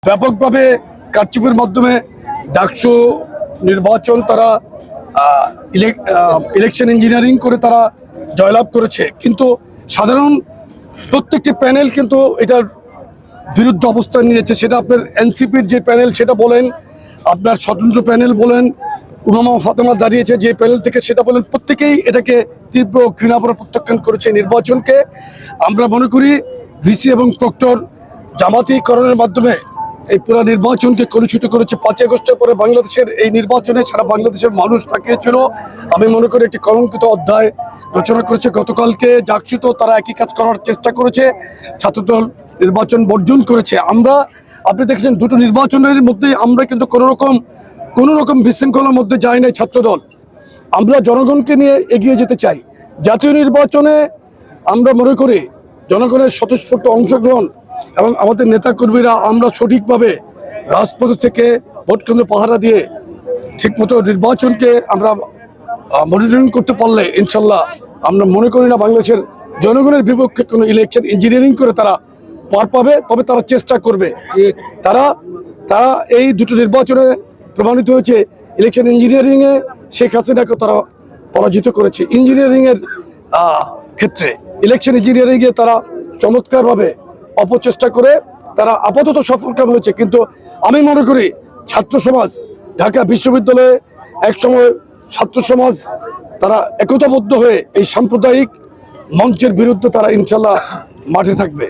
ব্যাপকভাবে কারচুপির মাধ্যমে ডাকসু নির্বাচন তারা ইলেকশন ইঞ্জিনিয়ারিং করে তারা জয়লাভ করেছে, কিন্তু সাধারণ প্রত্যেকটি প্যানেল কিন্তু এটার বিরুদ্ধে অবস্থান নিয়েছে। সেটা আপনার এনসিপির যে প্যানেল সেটা বলেন, আপনার স্বতন্ত্র প্যানেল বলেন, উমামা ফাতেমা দাঁড়িয়েছে যে প্যানেল থেকে সেটা বলেন, প্রত্যেকেই এটাকে তীব্র ঘৃণাভরে প্রত্যাখ্যান করেছে নির্বাচনকে। আমরা মনে করি ভিসি এবং প্রক্টর জামাতিকরণের মাধ্যমে এই পুরো নির্বাচনকে কলুষিত করেছে। 5 আগস্টের পরে বাংলাদেশের এই নির্বাচনে সারা বাংলাদেশের মানুষ তাকিয়েছিল। আমি মনে করি একটি কলঙ্কিত অধ্যায় রচনা করেছে। গতকালকে জাকসুতো তারা একই কাজ করার চেষ্টা করেছে, ছাত্রদল নির্বাচন বর্জন করেছে। আপনি দেখেছেন দুটো নির্বাচনের মধ্যে আমরা কিন্তু কোনো রকম বিশৃঙ্খলার মধ্যে যাই নাই ছাত্রদল। আমরা জনগণকে নিয়ে এগিয়ে যেতে চাই। জাতীয় নির্বাচনে আমরা মনে করি জনগণের স্বতঃস্ফূর্ত অংশগ্রহণ এবং আমাদের নেতাকর্মীরা আমরা সঠিকভাবে রাজপথ থেকে ভোট কেন্দ্র পাহারা দিয়ে ঠিকমতো নির্বাচনকে আমরা মনিটরিং করতে পারলে ইনশাল্লাহ আমরা মনে করি না বাংলাদেশের জনগণের বিপক্ষে কোনো ইলেকশন ইঞ্জিনিয়ারিং করে তারা পার পাবে। তবে তারা চেষ্টা করবে। তারা এই দুটো নির্বাচনে প্রমাণিত হয়েছে ইলেকশন ইঞ্জিনিয়ারিংয়ে শেখ হাসিনাকে তারা পরাজিত করেছে। ইঞ্জিনিয়ারিংয়ের ক্ষেত্রে ইলেকশন ইঞ্জিনিয়ারিংয়ে তারা চমৎকারভাবে অপচেষ্টা করে তারা আপাতত সফলকাম হয়েছে। কিন্তু আমি মনে করি ছাত্র সমাজ, ঢাকা বিশ্ববিদ্যালয়ে একসময় ছাত্র সমাজ তারা একতাবদ্ধ হয়ে এই সাম্প্রদায়িক মঞ্চের বিরুদ্ধে তারা ইনশাল্লাহ মাঠে থাকবে।